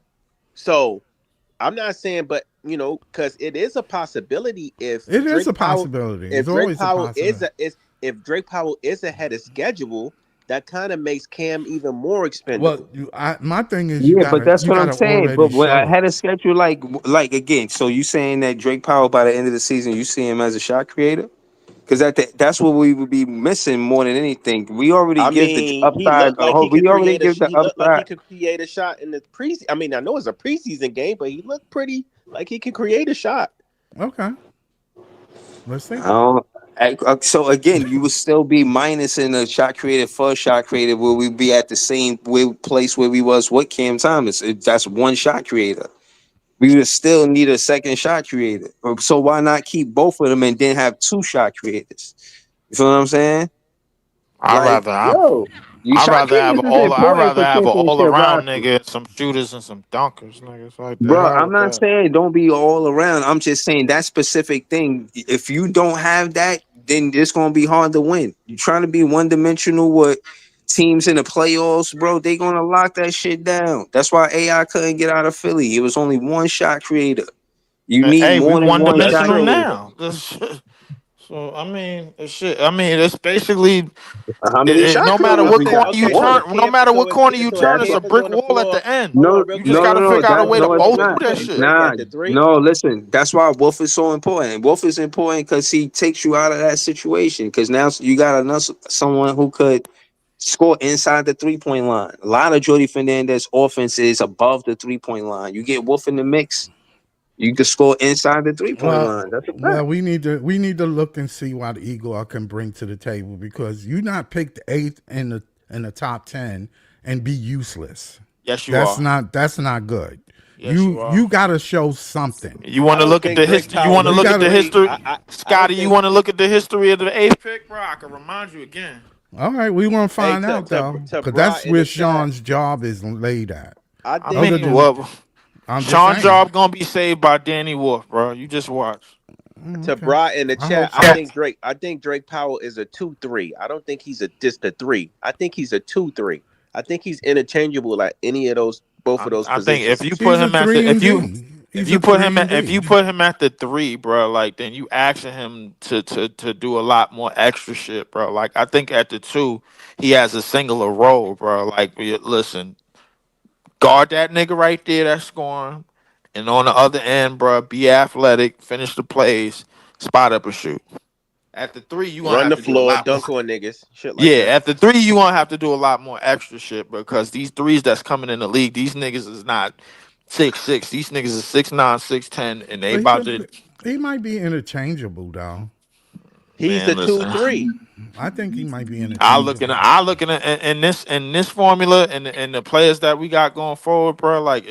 So I'm not saying, but because it is a possibility if It is Drake a Powell, possibility. if It's Drake always a Powell possibility. if Drake Powell is ahead of schedule, that kind of makes Cam even more Well, expendable. my thing is you Yeah, but gotta that's what I'm saying. already But when show I it. had a schedule like again, so you saying that Drake Powell by the end of the season, you see him as a shot creator? Because that's what we would be missing more than anything. We already I give the mean, he upside. looked like he We could already create a give the he looked like he upside. could create a shot in the preseason. I mean, I know it's a preseason game, but he looked pretty like he could create a shot. Okay. Let's see. So again, you would still be minus in a shot created for a shot created. Will we be at the same place where we was with Cam Thomas? That's one shot creator. We would still need a second shot creator. So why not keep both of them and then have 2 shot creators? You feel what I'm saying? I'd rather have Shot creators is important for an all championship around rosters. nigga, some shooters and some dunkers, niggas. Like the Bro, hell I'm with not that. saying don't be all around. I'm just saying that specific thing. If you don't have that, then it's gonna be hard to win. You're trying to be one dimensional with teams in the playoffs, bro. They gonna lock that shit down. That's why AI couldn't get out of Philly. It was only one shot creator. You need Hey, we more than one one That's shot dimensional true. creator. now. So I mean, it's basically How many shot no matter creators what we corner got? you So One. turn, if no Cam, matter so what if corner you so if turn, it's a Cam is brick on the wall at floor, the end. hold on, No, real You quick. just gotta figure out a Cam way is to on the it's both floor. do not. that Is shit. Drake Nah, at the 3? no, listen. That's why Wolf is so important. Wolf is important because he takes you out of that situation. Because now you got someone who could score inside the 3-point line. A lot of Jordy Fernandez offense is above the 3-point line. You get Wolf in the mix, you can score inside the 3-point line. That's a fact. We need to look and see what Igor can bring to the table because you not picked 8th in the top 10 and be useless. Yes, you are. That's not good. Yes, you are. You got to show something. You want I to don't look at think the Drake history? You Powell want to is look a at the 3. history, I don't Scotty? You think. want to look at the history of the 8th pick, bro? I can remind you again. All right, we want to Hey, find out though, to because Bra that's in where the chat. Sean's job is laid at. I I think. mean, well, I'm just Sean's saying. job gonna be saved by Danny Wolf, bro. You just watch. To Okay. Bra in the I chat, hope so. I think Drake Powell is a 2-3. I don't think he's just a 3. I think he's a 2-3. I think he's interchangeable at any of both of those I think positions. if you put He's a him at the 3 and D. if He's you a put 3 him and at if D. you put him at the 3, bro, like then you asking him to do a lot more extra shit, bro. Like I think at the 2, he has a singular role, bro. Like listen, guard that nigga right there that's scoring, and on the other end, bro, be athletic, finish the plays, spot up and shoot. At the 3, you gonna Run have the to do a floor, lot more. dunk on niggas, shit like Yeah, that. at the 3, you gonna have to do a lot more extra shit because these threes that's coming in the league, these niggas is not 6'6". These niggas is 6'9", 6'10", and they But about to. he might be interchangeable though. He's Man, the listen. 2-3. I think he might be I look interchangeable. in this formula and the players that we got going forward, bro. Like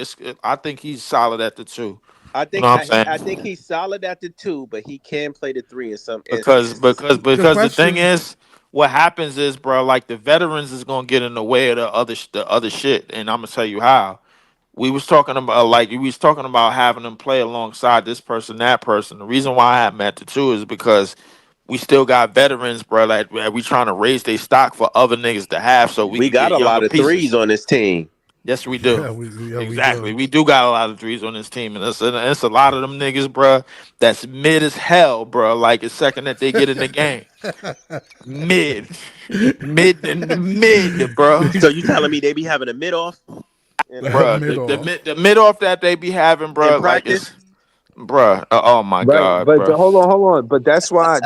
I think he's solid at the 2. I You know think what I'm I think saying? he's solid at the 2, but he can play the 3 in some Because instances. because The because the thing question, is, what happens is, bro, like the veterans is gonna get in the way of the other shit, and I'm gonna tell you how. We was talking about having them play alongside this person, that person. The reason why I have them at the 2 is because we still got veterans, bro. Like we trying to raise their stock for other niggas to have, so we We could got get a younger lot of pieces. 3s on this team. Yes, we do. we Exactly. do. We do got a lot of threes on this team, and it's a lot of them niggas, bro. That's mid as hell, bro. Like the second that they get in the game, mid, mid, bro. So you telling me they be having a mid off in Bro, Mid off. the mid off that they be having, in bro. Like it's, practice? bro. Oh my Right, god, but bro. hold on. But that's why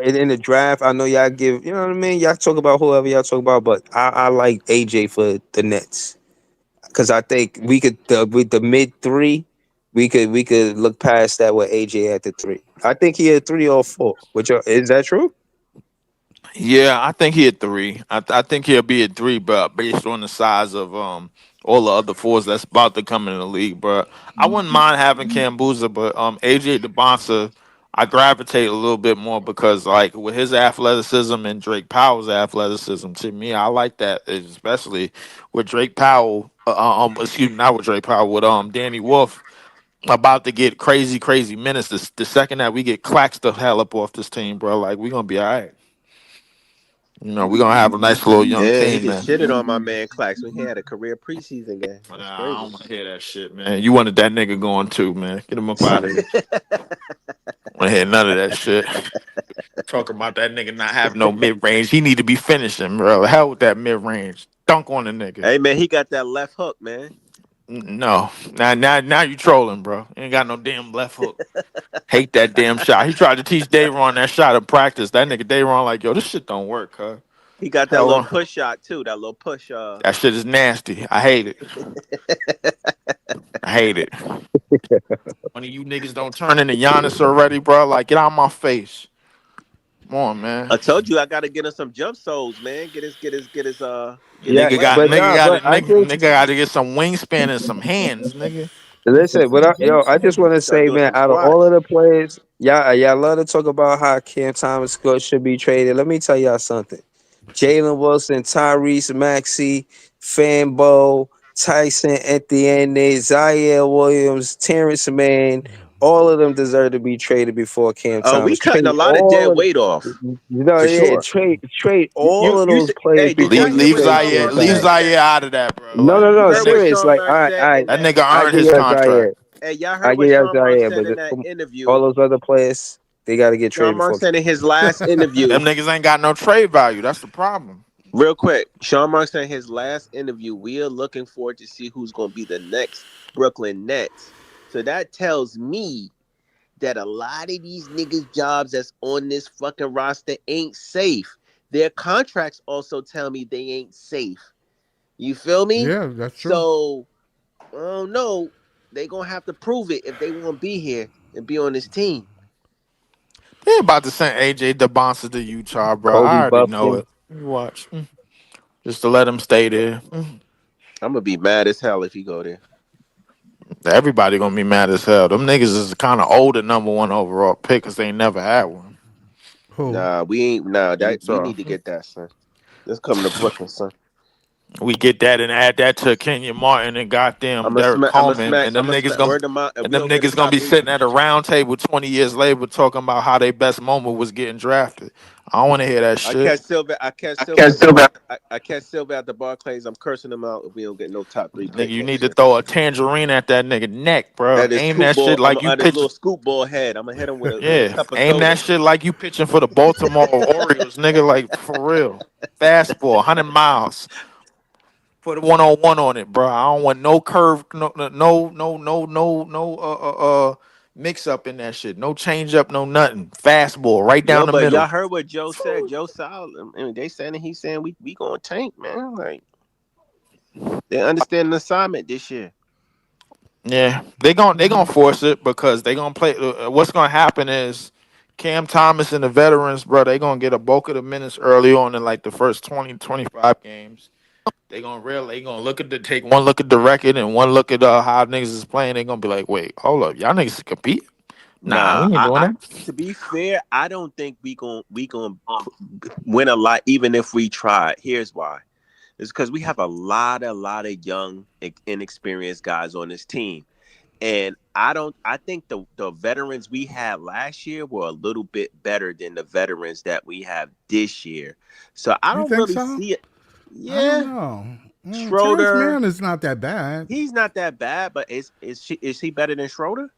in the draft, I know y'all give, you know what I mean. Y'all talk about whoever y'all talk about, but I like AJ for the Nets because I think we could with the mid 3, we could look past that with AJ at the 3. I think he had 3 or 4. Which is that true? Yeah, I think he at 3. I think he'll be at 3, but based on the size of all the other 4s that's about to come in the league, bro. I wouldn't mind having Cambuza, but AJ DeBonsa, I gravitate a little bit more because like with his athleticism and Drake Powell's athleticism, to me, I like that, especially with Drake Powell. Excuse me, not with Drake Powell, with Danny Wolf about to get crazy minutes. The second that we get clacks the hell up off this team, bro, like we gonna be all right. You know, we're gonna have a nice little young Yeah, he team, just man. shitted on my man Clax when he had a career preseason game. That's I crazy. don't want to hear that shit, man. You wanted that nigga going too, man. Get him up out of here. I want to hear none of that shit. Talking about that nigga not having no mid range. He need to be finishing, bro. Hell with that mid range. Dunk on the nigga. Hey man, he got that left hook, man. No, now you trolling, bro. You ain't got no damn left hook. Hate that damn shot. He tried to teach Dayron that shot in practice. That nigga Dayron like, yo, this shit don't work, huh? He got that little push shot too. That little push. That shit is nasty. I hate it. I hate it. One of you niggas don't turn into Giannis already, bro. Like, get out of my face. Come on, man. I told you I gotta get him some jump soles, man. Get his Yeah, Nigga got but I think nigga got to get some wingspan and some hands, nigga. listen, I just want to start say, doing man, some out of all squats. of the players, y'all love to talk about how Cam Thomas should be traded. Let me tell y'all something. Jalen Wilson, Tyrese Maxey, Fanbo, Tyson Etienne, Zaire Williams, Terrence Mann, all of them deserve to be traded before Cam We Thomas. cutting Trade a lot of dead all of weight off no, for yeah, sure. trade all of You those said, players hey, did y'all before you hear what trade Sean Cam Marks Leave Thomas. said? Zaire out of that, bro. No, Like, no, You no, that heard what nigga, serious. Sean Like, Marks said in that that. nigga I earned give his y'all contract. Zaire. Hey, y'all I heard give what y'all Sean Marks Zaire, said but in that interview. all those other players, they got to get Sean traded Marks before. said in his last interview, Them niggas ain't got no trade value. That's the problem. real quick. Sean Marks said in his last interview, we are looking forward to see who's going to be the next Brooklyn Nets. So that tells me that a lot of these niggas' jobs that's on this fucking roster ain't safe. Their contracts also tell me they ain't safe. You feel me? Yeah, that's true. So, I don't know. They gonna have to prove it if they want to be here and be on this team. They about to send AJ DeBonsa to Utah, bro. Kobe I already know Buffalo. it. You watch. Just to let him stay there. I'm gonna be mad as hell if he go there. Everybody gonna be mad as hell. Them niggas is kind of older #1 overall pick because they never had one. Who? Nah, we ain't. Nah, that we Utah. need to get that, son. Let's come to Brooklyn, son. We get that and add that to Kenyon Martin and goddamn I'm a Derek smack. I'm a Coleman, smack. and them I'm a niggas smack. gonna Word of mouth. If and we them don't get a niggas gonna top be 3 sitting pick, at a round table 20 years later talking about how their best moment was getting drafted. I don't want to hear that I shit. catch Silver. I catch Silver at the bar. I catch Silver at the Barclays. I'm cursing him out if we don't get no top 3 Nigga, pick you need next to year. throw a tangerine at that nigga neck, bro. At his Aim scoop that shit ball. I'm like you at his little pitching. scoop ball head. I'm gonna hit him with a Yeah, cup of aim soda. that shit like you pitching for the Baltimore Orioles, nigga. Like for real, fastball, 100 miles. Put a 1-on-1 on it, bro. I don't want no curve, no mix up in that shit. No change up, no nothing. Fastball right down Yo, the but y'all middle. heard what Joe said. Joe solid. I mean, they saying he's saying we gonna tank, man. Like they understand the assignment this year. Yeah, they gonna force it because they gonna play. What's gonna happen is Cam Thomas and the veterans, bro, they gonna get a bulk of the minutes early on in like the first 20, 25 games. They gonna take one look at the record and one look at how niggas is playing. They gonna be like, wait, hold up, y'all niggas compete? Nah, we ain't doing that. To be fair, I don't think we gonna win a lot, even if we try. Here's why: it's because we have a lot of young, inexperienced guys on this team, and I think the veterans we had last year were a little bit better than the veterans that we have this year. So I don't really see it. I don't know. Schroeder, Terrence Mann is not that bad. He's not that bad, but is he better than Schroeder?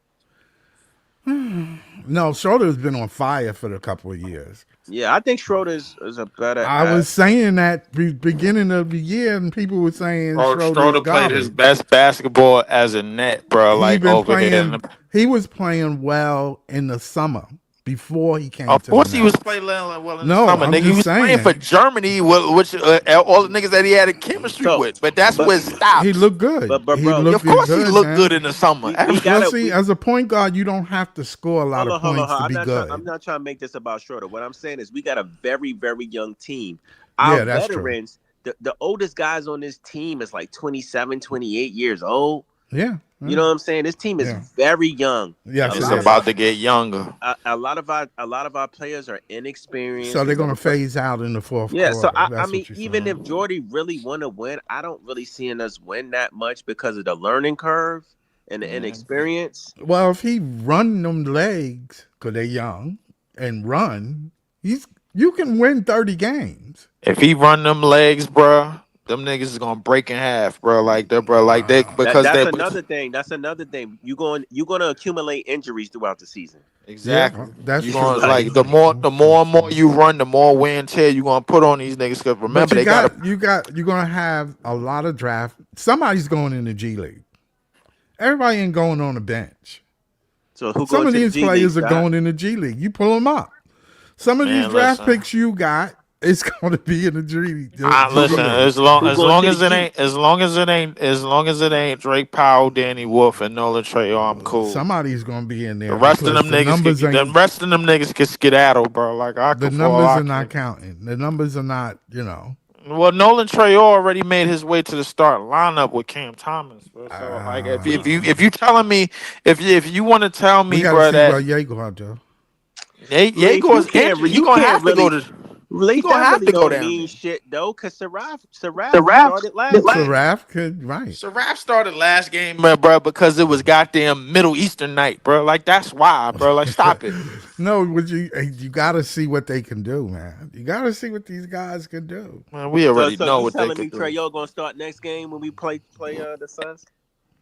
No, Schroeder's been on fire for a couple of years. Yeah, I think Schroeder is a better. I was saying that beginning of the year, and people were saying Schroeder played his best basketball as a net, bro. Like over here. He was playing well in the summer before he came. Of course, he was playing well in the summer. I'm nigga, he was playing for Germany, which all the niggas that he had a chemistry with. But that's where it stops. He looked good. But bro, of course he looked good in the summer. As a point guard, you don't have to score a lot of points to be good. I'm not trying to make this about Schroeder. What I'm saying is we got a very, very young team. Our veterans, the oldest guys on this team is like 27, 28 years old. Yeah. You know what I'm saying? This team is very young. Yes, it's about to get younger. A lot of our players are inexperienced. So they're going to phase out in the fourth quarter. So I mean, even if Jordy really want to win, I don't really see us win that much because of the learning curve and the inexperience. Well, if he run them legs because they're young and run, you can win 30 games. If he run them legs, bro, them niggas is gonna break in half, bro. That's another thing. That's another thing. You're gonna accumulate injuries throughout the season. Exactly. Yeah, that's you true. gonna, like the more and more you run, the more wear and tear you gonna put on these niggas. Because remember, you're gonna have a lot of draft. Somebody's going in the G League. Everybody ain't going on the bench. So some of these players are going in the G League. You pull them up. Some of these draft picks you got. It's going to be in the dream. Listen, as long as it ain't Drake Powell, Danny Wolf, and Nolan Trey, I'm cool. Somebody's going to be in there. The rest of them niggas can skedaddle, bro. Like the numbers are not counting. The numbers are not, Well, Nolan Trey already made his way to the start lineup with Cam Thomas, bro. So like, if you telling me, if you want to tell me, bro, that Yeager is injured, you gonna have to go to. Really, gonna have to go down. Mean shit though, because Saraf started last. Saraf started last game, bro, because it was goddamn Middle Eastern night, bro. Like that's why, bro. Like stop it. No, you got to see what they can do, man. You got to see what these guys can do. Man, we already know what they can do. Trey Young gonna start next game when we play the Suns.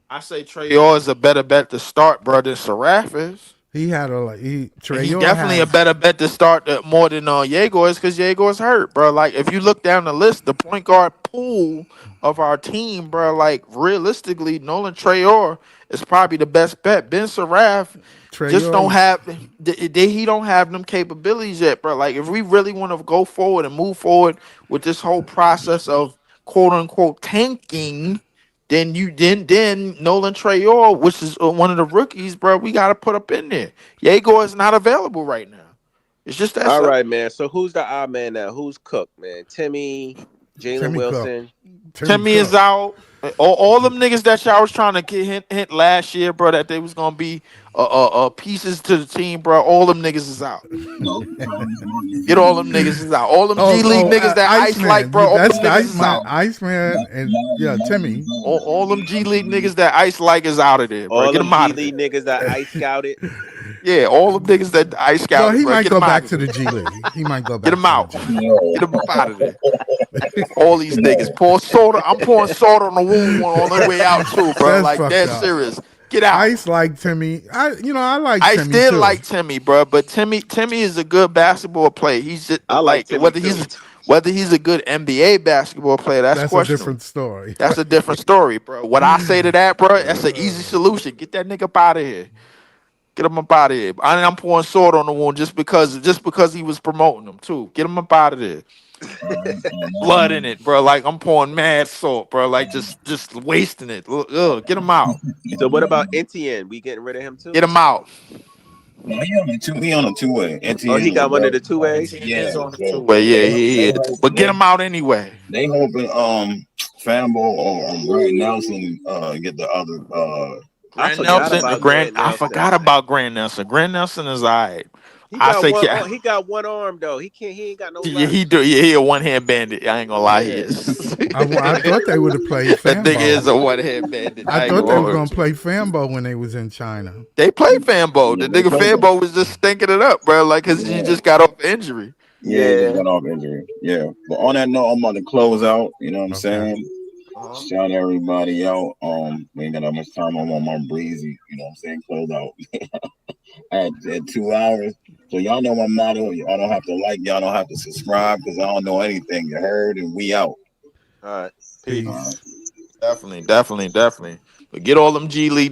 I say Trey Young is a better bet to start, bro, than Saraf is. He's definitely a better bet to start more than Yeager is because Yeager is hurt, bro. Like if you look down the list, the point guard pool of our team, bro. Like realistically, Nolan Traore is probably the best bet. Ben Saraf don't have them capabilities yet, bro. Like if we really want to go forward and move forward with this whole process of quote unquote tanking. Then Nolan Traore, which is one of the rookies, bro, we got to put up in there. Yeager is not available right now. It's just that. All right, man. So who's the odd man now? Who's cooked, man? Timmy, Jalen Wilson. Timmy is out. All them niggas that y'all was trying to hint last year, bro, that they was gonna be pieces to the team, bro. All them niggas is out. Get all them niggas is out. All them G League niggas that Ice like, bro. That's the Iceman and Timmy. All them G League niggas that Ice like is out of there, bro. All get them out of there. G League niggas that Ice scouted. Yeah, all them niggas that Ice scouted. No, he might go back to the G League. He might go back. Get him out. Get him out of there. All these niggas pour soda. I'm pouring salt on the wound on the way out too, bro. Like dead serious. Get out. Ice like Timmy. I like Timmy. I still like Timmy, bro. But Timmy is a good basketball player. He's just whether he's a good NBA basketball player. That's a different story. That's a different story, bro. What I say to that, bro, that's an easy solution. Get that nigga up out of here. Get him up out of here. I'm pouring salt on the wound just because he was promoting them too. Get him up out of there. Blood in it, bro. Like I'm pouring mad salt, bro. Like just wasting it. Ugh, get him out. So what about Etienne? We getting rid of him too? Get him out. No, he on a two-way. Oh, he got one of the 2-ways. Yeah, on the so two-way. Yeah, he they is. hope- But get him out anyway. They hoping Fanbo or Grant Nelson get the other I Grant forgot Nelson, about Grant. Grant I Nelson. forgot about Grant Nelson. Grant Nelson is all right. He I got say, one. yeah, He got one arm though. He ain't got no yeah, left. he do. Yeah, he a one hand bandit. I ain't gonna lie, he Yeah. is. I thought they would have played That nigga is Fambo. a one hand bandit. I ain't thought they gonna were hold gonna you. play Fambo when they was in China. They played Fambo. Yeah, The they nigga played Fambo was just stinking it up, bro. Like, cause he Yeah. just got off injury. he just got off injury. Yeah. But on that note, I'm about to close out. You know what I'm Okay. saying? Shout everybody out. We ain't got that much time. I'm on my breezy. You know what I'm saying? Close out at 2 hours. So y'all know my motto. Y'all don't have to like. Y'all don't have to subscribe because I don't know anything. You heard, and we out. All right. Peace. Definitely. But get all them G League